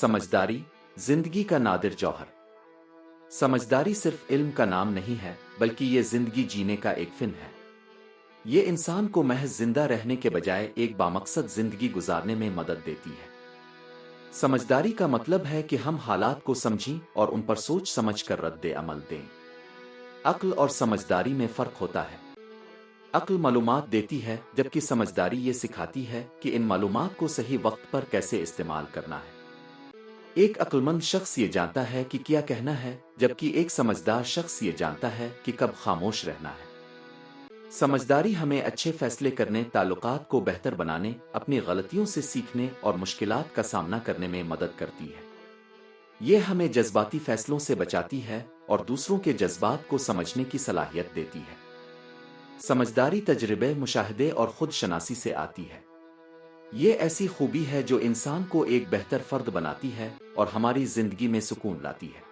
समझदारी जिंदगी का नादिर जौहर। समझदारी सिर्फ इल्म का नाम नहीं है, बल्कि ये जिंदगी जीने का एक फिन है। ये इंसान को महज जिंदा रहने के बजाय एक बामकसद जिंदगी गुजारने में मदद देती है। समझदारी का मतलब है कि हम हालात को समझें और उन पर सोच समझ कर रद्द अमल दें। अक्ल और समझदारी में फर्क होता है। अक्ल मालूमात देती है, जबकि समझदारी ये सिखाती है कि इन मालूमात को सही वक्त पर कैसे इस्तेमाल करना है। एक अक्लमंद शख्स ये जानता है कि क्या कहना है, जबकि एक समझदार शख्स ये जानता है कि कब खामोश रहना है। समझदारी हमें अच्छे फैसले करने, ताल्लुकात को बेहतर बनाने, अपनी गलतियों से सीखने और मुश्किलात का सामना करने में मदद करती है। ये हमें जज्बाती फैसलों से बचाती है और दूसरों के जज्बात को समझने की सलाहियत देती है। समझदारी तजर्बे, मुशाहदे और खुद शनासी से आती है। ये ऐसी खूबी है जो इंसान को एक बेहतर फर्द बनाती है और हमारी जिंदगी में सुकून लाती है।